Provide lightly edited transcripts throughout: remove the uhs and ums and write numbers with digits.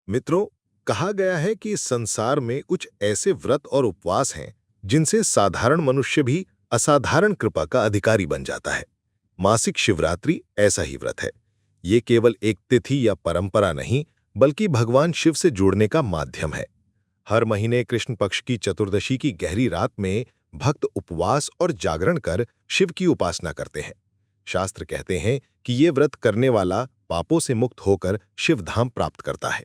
मित्रों, कहा गया है कि इस संसार में कुछ ऐसे व्रत और उपवास हैं जिनसे साधारण मनुष्य भी असाधारण कृपा का अधिकारी बन जाता है। मासिक शिवरात्रि ऐसा ही व्रत है। ये केवल एक तिथि या परंपरा नहीं, बल्कि भगवान शिव से जुड़ने का माध्यम है। हर महीने कृष्ण पक्ष की चतुर्दशी की गहरी रात में भक्त उपवास और जागरण कर शिव की उपासना करते हैं। शास्त्र कहते हैं कि ये व्रत करने वाला पापों से मुक्त होकर शिवधाम प्राप्त करता है।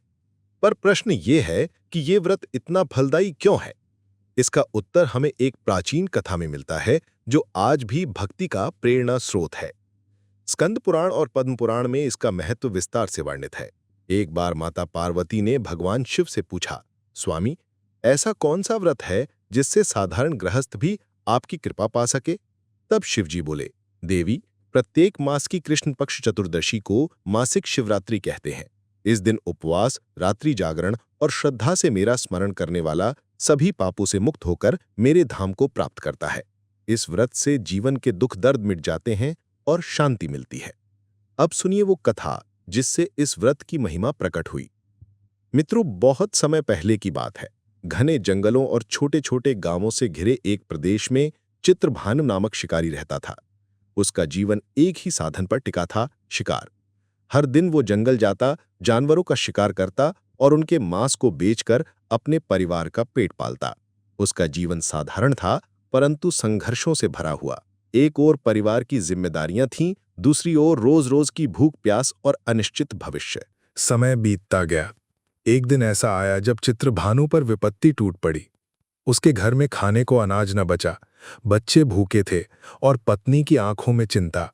पर प्रश्न ये है कि ये व्रत इतना फलदायी क्यों है? इसका उत्तर हमें एक प्राचीन कथा में मिलता है, जो आज भी भक्ति का प्रेरणा स्रोत है। स्कंद पुराण और पद्म पुराण में इसका महत्व विस्तार से वर्णित है। एक बार माता पार्वती ने भगवान शिव से पूछा, स्वामी, ऐसा कौन सा व्रत है जिससे साधारण गृहस्थ भी आपकी कृपा पा सके? तब शिवजी बोले, देवी, प्रत्येक मास की कृष्ण पक्ष चतुर्दशी को मासिक शिवरात्रि कहते हैं। इस दिन उपवास, रात्रि जागरण और श्रद्धा से मेरा स्मरण करने वाला सभी पापों से मुक्त होकर मेरे धाम को प्राप्त करता है। इस व्रत से जीवन के दुख दर्द मिट जाते हैं और शांति मिलती है। अब सुनिए वो कथा जिससे इस व्रत की महिमा प्रकट हुई। मित्रों, बहुत समय पहले की बात है। घने जंगलों और छोटे छोटे गांवों से घिरे एक प्रदेश में चित्रभानु नामक शिकारी रहता था। उसका जीवन एक ही साधन पर टिका था, शिकार। हर दिन वो जंगल जाता, जानवरों का शिकार करता और उनके मांस को बेचकर अपने परिवार का पेट पालता। उसका जीवन साधारण था, परंतु संघर्षों से भरा हुआ। एक ओर परिवार की जिम्मेदारियां थीं, दूसरी ओर रोज रोज की भूख प्यास और अनिश्चित भविष्य। समय बीतता गया। एक दिन ऐसा आया जब चित्रभानु पर विपत्ति टूट पड़ी। उसके घर में खाने को अनाज न बचा, बच्चे भूखे थे और पत्नी की आंखों में चिंता।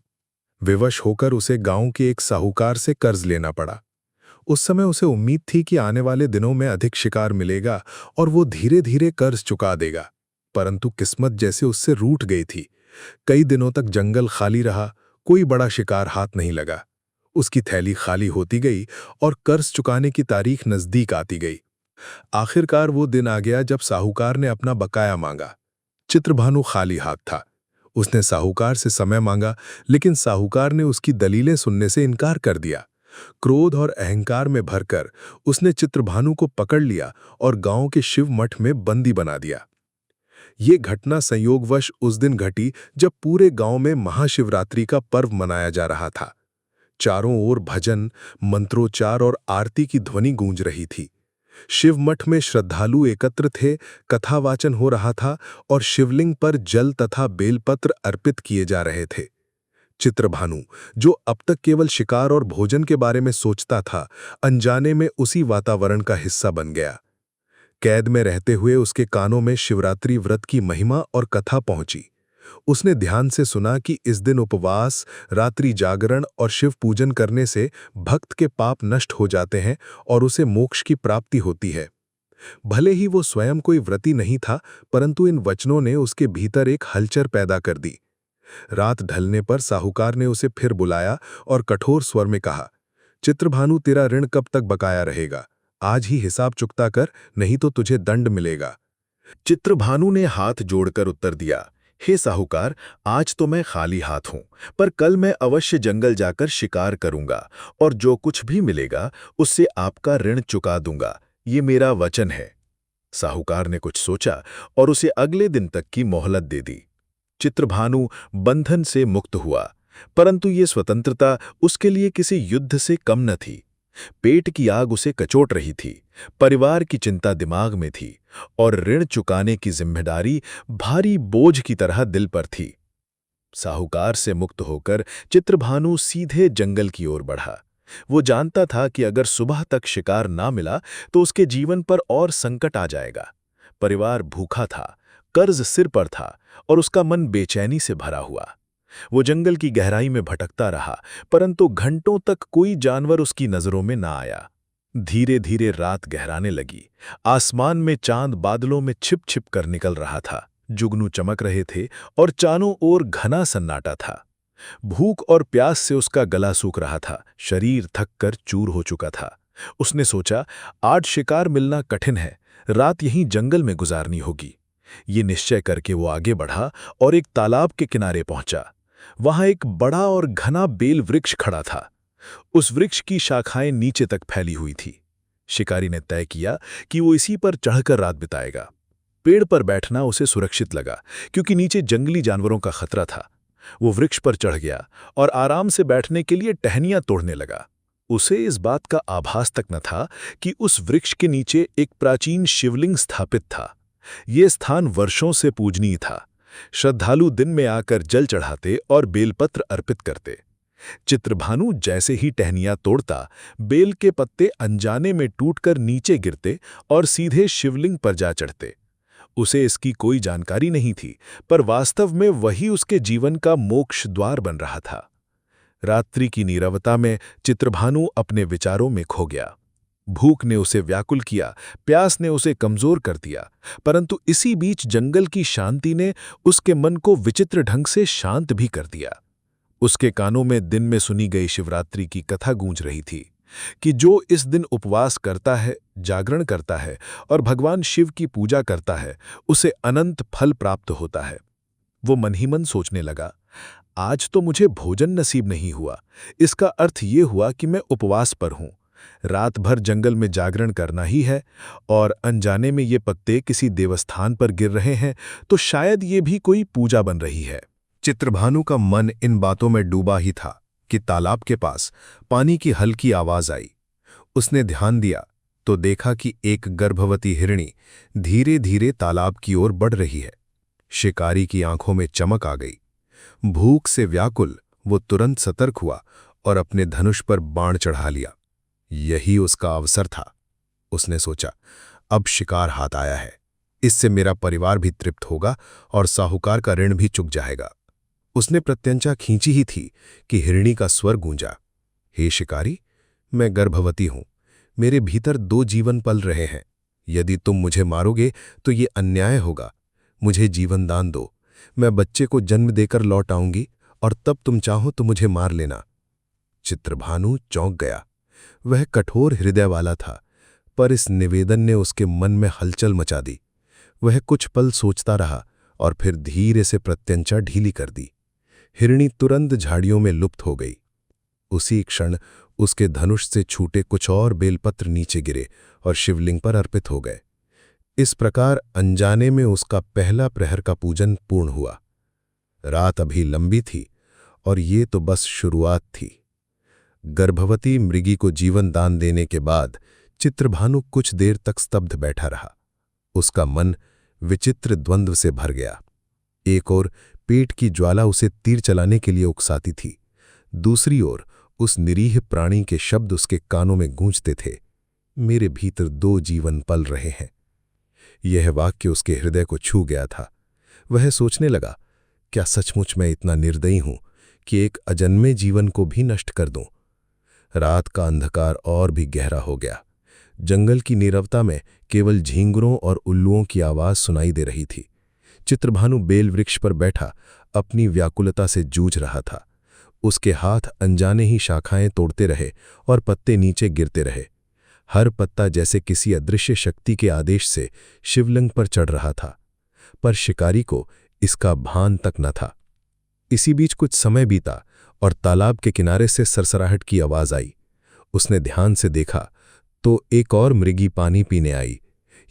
विवश होकर उसे गांव के एक साहूकार से कर्ज लेना पड़ा। उस समय उसे उम्मीद थी कि आने वाले दिनों में अधिक शिकार मिलेगा और वो धीरे धीरे कर्ज चुका देगा। परंतु किस्मत जैसे उससे रूठ गई थी। कई दिनों तक जंगल खाली रहा, कोई बड़ा शिकार हाथ नहीं लगा। उसकी थैली खाली होती गई और कर्ज चुकाने की तारीख नजदीक आती गई। आखिरकार वो दिन आ गया जब साहूकार ने अपना बकाया मांगा। चित्रभानु खाली हाथ था। उसने साहूकार से समय मांगा, लेकिन साहूकार ने उसकी दलीलें सुनने से इनकार कर दिया। क्रोध और अहंकार में भरकर उसने चित्रभानु को पकड़ लिया और गांव के शिव मठ में बंदी बना दिया। ये घटना संयोगवश उस दिन घटी जब पूरे गांव में महाशिवरात्रि का पर्व मनाया जा रहा था। चारों ओर भजन, मंत्रोच्चार और आरती की ध्वनि गूंज रही थी। शिव मठ में श्रद्धालु एकत्र थे, कथावाचन हो रहा था और शिवलिंग पर जल तथा बेलपत्र अर्पित किए जा रहे थे। चित्रभानु, जो अब तक केवल शिकार और भोजन के बारे में सोचता था, अनजाने में उसी वातावरण का हिस्सा बन गया। कैद में रहते हुए उसके कानों में शिवरात्रि व्रत की महिमा और कथा पहुंची। उसने ध्यान से सुना कि इस दिन उपवास, रात्रि जागरण और शिव पूजन करने से भक्त के पाप नष्ट हो जाते हैं और उसे मोक्ष की प्राप्ति होती है। भले ही वो स्वयं कोई व्रती नहीं था, परंतु इन वचनों ने उसके भीतर एक हलचल पैदा कर दी। रात ढलने पर साहूकार ने उसे फिर बुलाया और कठोर स्वर में कहा, चित्रभानु, तेरा ऋण कब तक बकाया रहेगा? आज ही हिसाब चुकता कर, नहीं तो तुझे दंड मिलेगा। चित्रभानु ने हाथ जोड़कर उत्तर दिया, हे साहूकार, आज तो मैं खाली हाथ हूं, पर कल मैं अवश्य जंगल जाकर शिकार करूंगा और जो कुछ भी मिलेगा उससे आपका ऋण चुका दूंगा। ये मेरा वचन है। साहूकार ने कुछ सोचा और उसे अगले दिन तक की मोहलत दे दी। चित्रभानु बंधन से मुक्त हुआ, परंतु ये स्वतंत्रता उसके लिए किसी युद्ध से कम न थी। पेट की आग उसे कचोट रही थी, परिवार की चिंता दिमाग में थी और ऋण चुकाने की जिम्मेदारी भारी बोझ की तरह दिल पर थी। साहूकार से मुक्त होकर चित्रभानु सीधे जंगल की ओर बढ़ा। वो जानता था कि अगर सुबह तक शिकार ना मिला तो उसके जीवन पर और संकट आ जाएगा। परिवार भूखा था, कर्ज सिर पर था और उसका मन बेचैनी से भरा हुआ। वो जंगल की गहराई में भटकता रहा, परंतु घंटों तक कोई जानवर उसकी नजरों में ना आया। धीरे धीरे रात गहराने लगी। आसमान में चांद बादलों में छिप छिप कर निकल रहा था। जुगनू चमक रहे थे और चारों ओर घना सन्नाटा था। भूख और प्यास से उसका गला सूख रहा था, शरीर थक कर चूर हो चुका था। उसने सोचा, आज शिकार मिलना कठिन है, रात यहीं जंगल में गुजारनी होगी। ये निश्चय करके वो आगे बढ़ा और एक तालाब के किनारे पहुंचा। वहां एक बड़ा और घना बेल वृक्ष खड़ा था। उस वृक्ष की शाखाएं नीचे तक फैली हुई थी। शिकारी ने तय किया कि वो इसी पर चढ़कर रात बिताएगा। पेड़ पर बैठना उसे सुरक्षित लगा क्योंकि नीचे जंगली जानवरों का खतरा था। वो वृक्ष पर चढ़ गया और आराम से बैठने के लिए टहनियां तोड़ने लगा। उसे इस बात का आभास तक न था कि उस वृक्ष के नीचे एक प्राचीन शिवलिंग स्थापित था। ये स्थान वर्षों से पूजनीय था। श्रद्धालु दिन में आकर जल चढ़ाते और बेलपत्र अर्पित करते। चित्रभानु जैसे ही टहनियां तोड़ता, बेल के पत्ते अनजाने में टूटकर नीचे गिरते और सीधे शिवलिंग पर जा चढ़ते। उसे इसकी कोई जानकारी नहीं थी, पर वास्तव में वही उसके जीवन का मोक्ष द्वार बन रहा था। रात्रि की नीरवता में चित्रभानु अपने विचारों में खो गया। भूख ने उसे व्याकुल किया, प्यास ने उसे कमजोर कर दिया, परंतु इसी बीच जंगल की शांति ने उसके मन को विचित्र ढंग से शांत भी कर दिया। उसके कानों में दिन में सुनी गई शिवरात्रि की कथा गूंज रही थी कि जो इस दिन उपवास करता है, जागरण करता है और भगवान शिव की पूजा करता है, उसे अनंत फल प्राप्त होता है। वो मन ही मन सोचने लगा, आज तो मुझे भोजन नसीब नहीं हुआ। इसका अर्थ ये हुआ कि मैं उपवास पर हूं। रात भर जंगल में जागरण करना ही है और अनजाने में ये पत्ते किसी देवस्थान पर गिर रहे हैं, तो शायद ये भी कोई पूजा बन रही है। चित्रभानु का मन इन बातों में डूबा ही था कि तालाब के पास पानी की हल्की आवाज आई। उसने ध्यान दिया तो देखा कि एक गर्भवती हिरणी धीरे धीरे तालाब की ओर बढ़ रही है। शिकारी की आंखों में चमक आ गई। भूख से व्याकुल वो तुरंत सतर्क हुआ और अपने धनुष पर बाण चढ़ा लिया। यही उसका अवसर था। उसने सोचा, अब शिकार हाथ आया है, इससे मेरा परिवार भी तृप्त होगा और साहूकार का ऋण भी चुक जाएगा। उसने प्रत्यंचा खींची ही थी कि हिरणी का स्वर गूंजा, हे शिकारी, मैं गर्भवती हूं। मेरे भीतर 2 जीवन पल रहे हैं। यदि तुम मुझे मारोगे तो ये अन्याय होगा। मुझे जीवन दान दो। मैं बच्चे को जन्म देकर लौट आऊंगी और तब तुम चाहो तो मुझे मार लेना। चित्रभानु चौंक गया। वह कठोर हृदय वाला था, पर इस निवेदन ने उसके मन में हलचल मचा दी। वह कुछ पल सोचता रहा और फिर धीरे से प्रत्यंचा ढीली कर दी। हिरणी तुरंत झाड़ियों में लुप्त हो गई। उसी क्षण उसके धनुष से छूटे कुछ और बेलपत्र नीचे गिरे और शिवलिंग पर अर्पित हो गए। इस प्रकार अनजाने में उसका पहला प्रहर का पूजन पूर्ण हुआ। रात अभी लंबी थी और ये तो बस शुरुआत थी। गर्भवती मृगी को जीवन दान देने के बाद चित्रभानु कुछ देर तक स्तब्ध बैठा रहा। उसका मन विचित्र द्वंद्व से भर गया। एक ओर पेट की ज्वाला उसे तीर चलाने के लिए उकसाती थी, दूसरी ओर उस निरीह प्राणी के शब्द उसके कानों में गूंजते थे, मेरे भीतर 2 जीवन पल रहे हैं। यह वाक्य उसके हृदय को छू गया था। वह सोचने लगा, क्या सचमुच मैं इतना निर्दयी हूं कि एक अजन्मे जीवन को भी नष्ट कर दूं? रात का अंधकार और भी गहरा हो गया। जंगल की नीरवता में केवल झींगुरों और उल्लुओं की आवाज सुनाई दे रही थी। चित्रभानु बेल वृक्ष पर बैठा अपनी व्याकुलता से जूझ रहा था। उसके हाथ अनजाने ही शाखाएं तोड़ते रहे और पत्ते नीचे गिरते रहे। हर पत्ता जैसे किसी अदृश्य शक्ति के आदेश से शिवलिंग पर चढ़ रहा था, पर शिकारी को इसका भान तक न था। इसी बीच कुछ समय बीता और तालाब के किनारे से सरसराहट की आवाज आई। उसने ध्यान से देखा तो एक और मृगी पानी पीने आई।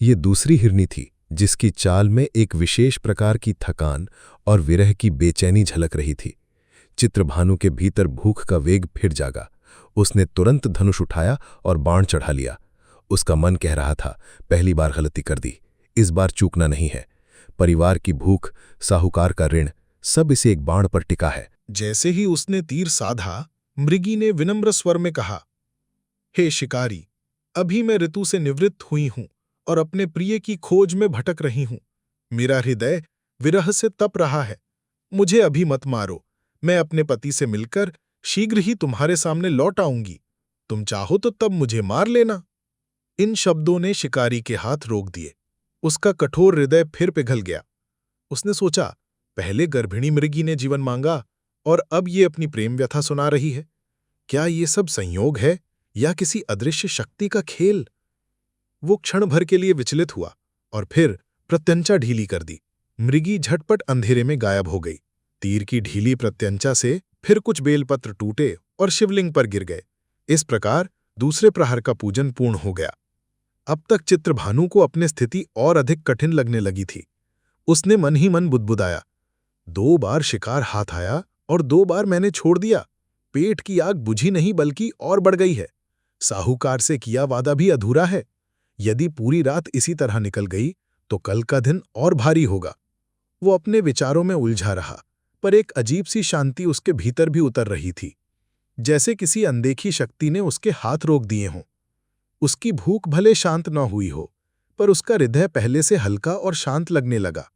ये दूसरी हिरनी थी, जिसकी चाल में एक विशेष प्रकार की थकान और विरह की बेचैनी झलक रही थी। चित्रभानु के भीतर भूख का वेग फिर जागा। उसने तुरंत धनुष उठाया और बाण चढ़ा लिया। उसका मन कह रहा था, पहली बार गलती कर दी, इस बार चूकना नहीं है। परिवार की भूख, साहूकार का ऋण, सब इसे एक बाण पर टिका है। जैसे ही उसने तीर साधा, मृगी ने विनम्र स्वर में कहा, हे शिकारी, अभी मैं ऋतु से निवृत्त हुई हूं और अपने प्रिय की खोज में भटक रही हूं। मेरा हृदय विरह से तप रहा है। मुझे अभी मत मारो। मैं अपने पति से मिलकर शीघ्र ही तुम्हारे सामने लौट आऊंगी। तुम चाहो तो तब मुझे मार लेना। इन शब्दों ने शिकारी के हाथ रोक दिए। उसका कठोर हृदय फिर पिघल गया। उसने सोचा, पहले गर्भिणी मृगी ने जीवन मांगा और अब ये अपनी प्रेम व्यथा सुना रही है। क्या ये सब संयोग है या किसी अदृश्य शक्ति का खेल? वो क्षण भर के लिए विचलित हुआ और फिर प्रत्यंचा ढीली कर दी। मृगी झटपट अंधेरे में गायब हो गई। तीर की ढीली प्रत्यंचा से फिर कुछ बेलपत्र टूटे और शिवलिंग पर गिर गए। इस प्रकार दूसरे प्रहर का पूजन पूर्ण हो गया। अब तक चित्रभानु को अपनी स्थिति और अधिक कठिन लगने लगी थी। उसने मन ही मन बुदबुदाया, 2 बार शिकार हाथ आया और 2 बार मैंने छोड़ दिया। पेट की आग बुझी नहीं बल्कि और बढ़ गई है। साहूकार से किया वादा भी अधूरा है। यदि पूरी रात इसी तरह निकल गई तो कल का दिन और भारी होगा। वो अपने विचारों में उलझा रहा, पर एक अजीब सी शांति उसके भीतर भी उतर रही थी, जैसे किसी अनदेखी शक्ति ने उसके हाथ रोक दिए हों। उसकी भूख भले शांत न हुई हो, पर उसका हृदय पहले से हल्का और शांत लगने लगा।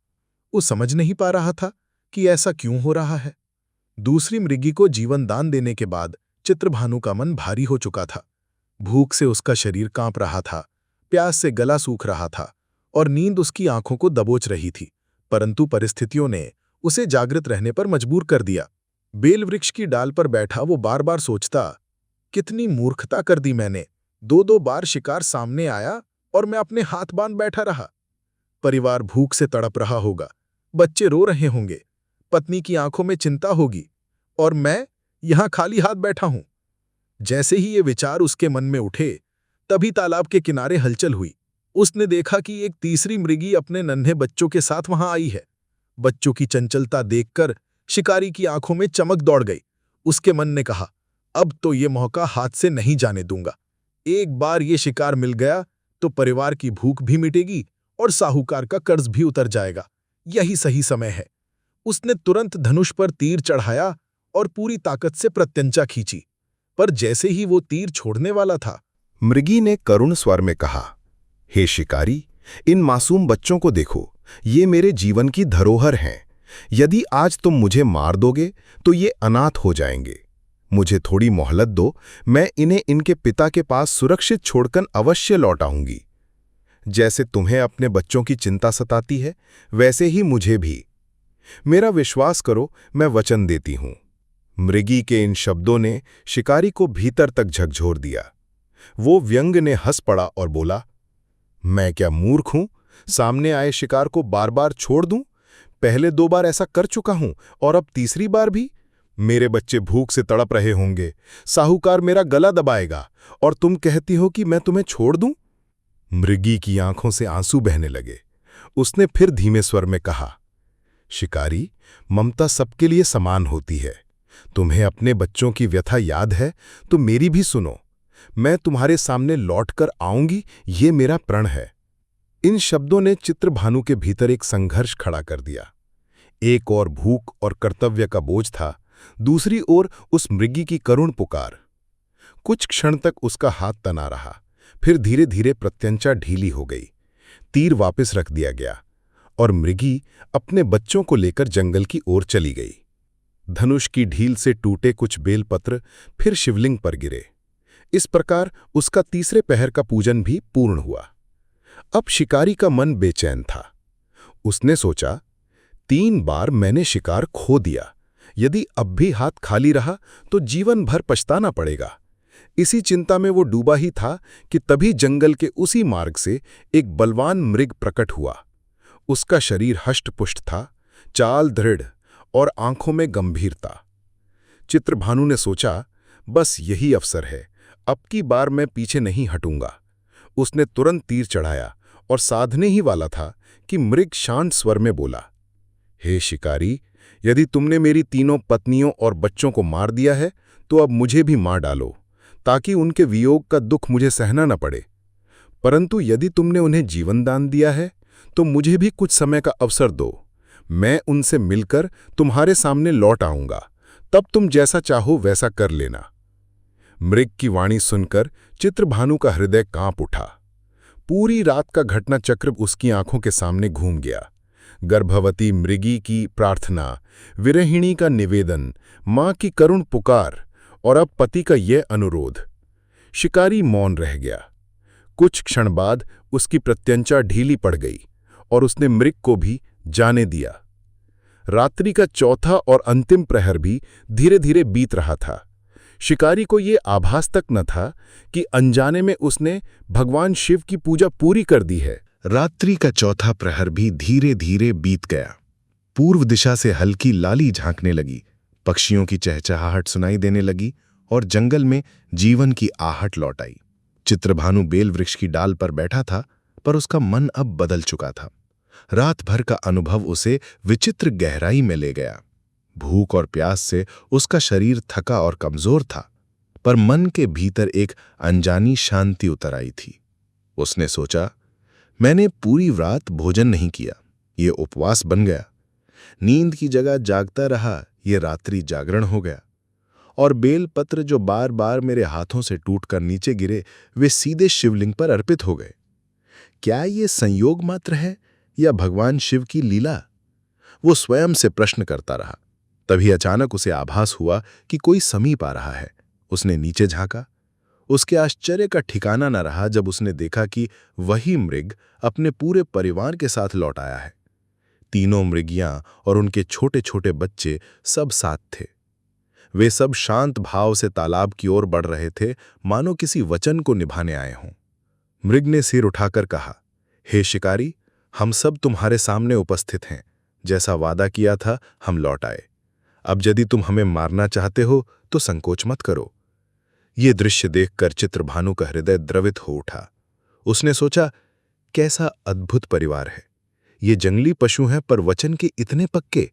वो समझ नहीं पा रहा था कि ऐसा क्यों हो रहा है। दूसरी मृगी को जीवन दान देने के बाद चित्रभानु का मन भारी हो चुका था। भूख से उसका शरीर कांप रहा था, प्यास से गला सूख रहा था और नींद उसकी आंखों को दबोच रही थी। परंतु परिस्थितियों ने उसे जागृत रहने पर मजबूर कर दिया। बेल वृक्ष की डाल पर बैठा वो बार बार सोचता, कितनी मूर्खता कर दी मैंने। 2-2 बार शिकार सामने आया और मैं अपने हाथ बांध बैठा रहा। परिवार भूख से तड़प रहा होगा, बच्चे रो रहे होंगे, पत्नी की आंखों में चिंता होगी, और मैं यहां खाली हाथ बैठा हूं। जैसे ही ये विचार उसके मन में उठे, तभी तालाब के किनारे हलचल हुई। उसने देखा कि एक तीसरी मृगी अपने नन्हे बच्चों के साथ वहां आई है। बच्चों की चंचलता देखकर शिकारी की आंखों में चमक दौड़ गई। उसके मन ने कहा, अब तो ये मौका हाथ से नहीं जाने दूंगा। एक बार ये शिकार मिल गया तो परिवार की भूख भी मिटेगी और साहूकार का कर्ज भी उतर जाएगा। यही सही समय है। उसने तुरंत धनुष पर तीर चढ़ाया और पूरी ताकत से प्रत्यंचा खींची, पर जैसे ही वो तीर छोड़ने वाला था, मृगी ने करुण स्वर में कहा, हे शिकारी, इन मासूम बच्चों को देखो, ये मेरे जीवन की धरोहर हैं। यदि आज तुम मुझे मार दोगे तो ये अनाथ हो जाएंगे। मुझे थोड़ी मोहलत दो, मैं इन्हें इनके पिता के पास सुरक्षित छोड़कर अवश्य लौट आऊंगी। जैसे तुम्हें अपने बच्चों की चिंता सताती है, वैसे ही मुझे भी। मेरा विश्वास करो, मैं वचन देती हूं। मृगी के इन शब्दों ने शिकारी को भीतर तक झकझोर दिया। वो व्यंग ने हंस पड़ा और बोला, मैं क्या मूर्ख हूं, सामने आए शिकार को बार बार छोड़ दूं? पहले 2 बार ऐसा कर चुका हूं और अब तीसरी बार भी। मेरे बच्चे भूख से तड़प रहे होंगे, साहूकार मेरा गला दबाएगा, और तुम कहती हो कि मैं तुम्हें छोड़ दूं? मृगी की आंखों से आंसू बहने लगे। उसने फिर धीमे स्वर में कहा, शिकारी, ममता सबके लिए समान होती है। तुम्हें अपने बच्चों की व्यथा याद है तो मेरी भी सुनो। मैं तुम्हारे सामने लौटकर आऊंगी, ये मेरा प्रण है। इन शब्दों ने चित्रभानु के भीतर एक संघर्ष खड़ा कर दिया। एक ओर भूख और कर्तव्य का बोझ था, दूसरी ओर उस मृगी की करुण पुकार। कुछ क्षण तक उसका हाथ तना रहा, फिर धीरे धीरे प्रत्यंचा ढीली हो गई। तीर वापस रख दिया गया और मृगी अपने बच्चों को लेकर जंगल की ओर चली गई। धनुष की ढील से टूटे कुछ बेलपत्र फिर शिवलिंग पर गिरे। इस प्रकार उसका तीसरे पहर का पूजन भी पूर्ण हुआ। अब शिकारी का मन बेचैन था। उसने सोचा, 3 बार मैंने शिकार खो दिया। यदि अब भी हाथ खाली रहा तो जीवन भर पछताना पड़ेगा। इसी चिंता में वो डूबा ही था कि तभी जंगल के उसी मार्ग से एक बलवान मृग प्रकट हुआ। उसका शरीर हष्टपुष्ट था, चाल दृढ़ और आंखों में गंभीरता। चित्रभानु ने सोचा, बस यही अवसर है, अब की बार मैं पीछे नहीं हटूंगा। उसने तुरंत तीर चढ़ाया और साधने ही वाला था कि मृग शांत स्वर में बोला, हे शिकारी, यदि तुमने मेरी 3 पत्नियों और बच्चों को मार दिया है तो अब मुझे भी मार डालो, ताकि उनके वियोग का दुख मुझे सहना न पड़े। परंतु यदि तुमने उन्हें जीवन दान दिया है तो मुझे भी कुछ समय का अवसर दो। मैं उनसे मिलकर तुम्हारे सामने लौट आऊंगा, तब तुम जैसा चाहो वैसा कर लेना। मृग की वाणी सुनकर चित्रभानु का हृदय कांप उठा। पूरी रात का घटनाचक्र उसकी आंखों के सामने घूम गया। गर्भवती मृगी की प्रार्थना, विरहिणी का निवेदन, मां की करुण पुकार और अब पति का यह अनुरोध। शिकारी मौन रह गया। कुछ क्षण बाद उसकी प्रत्यंचा ढीली पड़ गई और उसने मृग को भी जाने दिया। रात्रि का चौथा और अंतिम प्रहर भी धीरे धीरे बीत रहा था। शिकारी को ये आभास तक न था कि अनजाने में उसने भगवान शिव की पूजा पूरी कर दी है। रात्रि का चौथा प्रहर भी धीरे धीरे बीत गया। पूर्व दिशा से हल्की लाली झांकने लगी, पक्षियों की चहचहाहट सुनाई देने लगी और जंगल में जीवन की आहट लौट आई। चित्रभानु बेल वृक्ष की डाल पर बैठा था, पर उसका मन अब बदल चुका था। रात भर का अनुभव उसे विचित्र गहराई में ले गया। भूख और प्यास से उसका शरीर थका और कमजोर था, पर मन के भीतर एक अनजानी शांति उतर आई थी। उसने सोचा, मैंने पूरी रात भोजन नहीं किया, ये उपवास बन गया। नींद की जगह जागता रहा, ये रात्रि जागरण हो गया। और बेल पत्र जो बार बार मेरे हाथों से टूटकर नीचे गिरे, वे सीधे शिवलिंग पर अर्पित हो गए। क्या ये संयोग मात्र है या भगवान शिव की लीला? वो स्वयं से प्रश्न करता रहा। तभी अचानक उसे आभास हुआ कि कोई समीप आ रहा है। उसने नीचे झांका। उसके आश्चर्य का ठिकाना न रहा जब उसने देखा कि वही मृग अपने पूरे परिवार के साथ लौट आया है। तीनों मृगियां और उनके छोटे छोटे बच्चे सब साथ थे। वे सब शांत भाव से तालाब की ओर बढ़ रहे थे, मानो किसी वचन को निभाने आए हों। मृग ने सिर उठाकर कहा, हे शिकारी, हम सब तुम्हारे सामने उपस्थित हैं। जैसा वादा किया था, हम लौट आए। अब यदि तुम हमें मारना चाहते हो तो संकोच मत करो। ये दृश्य देखकर चित्रभानु का हृदय द्रवित हो उठा। उसने सोचा, कैसा अद्भुत परिवार है। ये जंगली पशु हैं, पर वचन के इतने पक्के।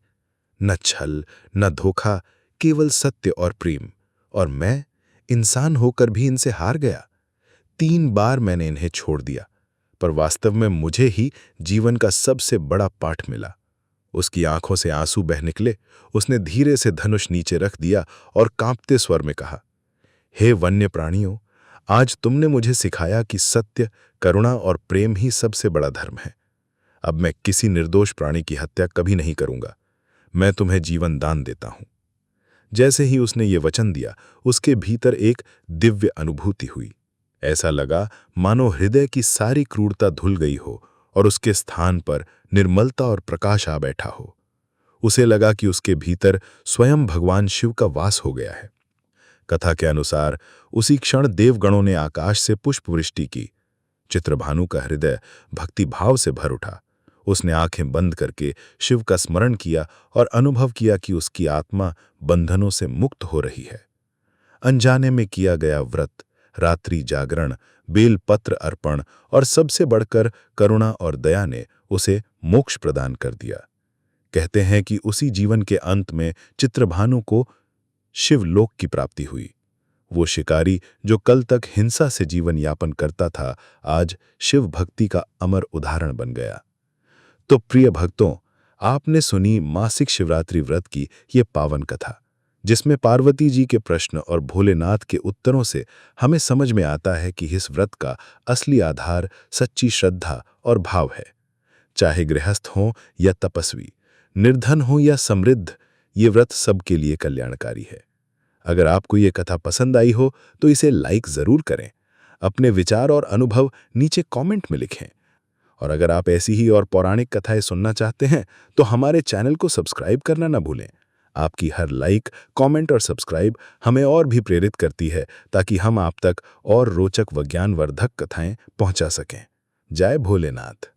न छल न धोखा, केवल सत्य और प्रेम। और मैं इंसान होकर भी इनसे हार गया। 3 बार मैंने इन्हें छोड़ दिया, पर वास्तव में मुझे ही जीवन का सबसे बड़ा पाठ मिला। उसकी आंखों से आंसू बह निकले। उसने धीरे से धनुष नीचे रख दिया और कांपते स्वर में कहा, हे वन्य प्राणियों, आज तुमने मुझे सिखाया कि सत्य, करुणा और प्रेम ही सबसे बड़ा धर्म है। अब मैं किसी निर्दोष प्राणी की हत्या कभी नहीं करूंगा। मैं तुम्हें जीवन दान देता हूं। जैसे ही उसने ये वचन दिया, उसके भीतर एक दिव्य अनुभूति हुई। ऐसा लगा मानो हृदय की सारी क्रूरता धुल गई हो और उसके स्थान पर निर्मलता और प्रकाश आ बैठा हो। उसे लगा कि उसके भीतर स्वयं भगवान शिव का वास हो गया है। कथा के अनुसार उसी क्षण देवगणों ने आकाश से पुष्पवृष्टि की। चित्रभानु का हृदय भक्ति भाव से भर उठा। उसने आंखें बंद करके शिव का स्मरण किया और अनुभव किया कि उसकी आत्मा बंधनों से मुक्त हो रही है। अनजाने में किया गया व्रत, रात्रि जागरण, बेल पत्र अर्पण और सबसे बढ़कर करुणा और दया ने उसे मोक्ष प्रदान कर दिया। कहते हैं कि उसी जीवन के अंत में चित्रभानु को शिवलोक की प्राप्ति हुई। वो शिकारी जो कल तक हिंसा से जीवन यापन करता था, आज शिव भक्ति का अमर उदाहरण बन गया। तो प्रिय भक्तों, आपने सुनी मासिक शिवरात्रि व्रत की ये पावन कथा, जिसमें पार्वती जी के प्रश्न और भोलेनाथ के उत्तरों से हमें समझ में आता है कि इस व्रत का असली आधार सच्ची श्रद्धा और भाव है। चाहे गृहस्थ हो या तपस्वी, निर्धन हो या समृद्ध, ये व्रत सबके लिए कल्याणकारी है। अगर आपको ये कथा पसंद आई हो तो इसे लाइक जरूर करें। अपने विचार और अनुभव नीचे कमेंट में लिखें। और अगर आप ऐसी ही और पौराणिक कथाएं सुनना चाहते हैं तो हमारे चैनल को सब्सक्राइब करना ना भूलें। आपकी हर लाइक, कमेंट और सब्सक्राइब हमें और भी प्रेरित करती है, ताकि हम आप तक और रोचक विज्ञानवर्धक कथाएं पहुंचा सकें। जय भोलेनाथ।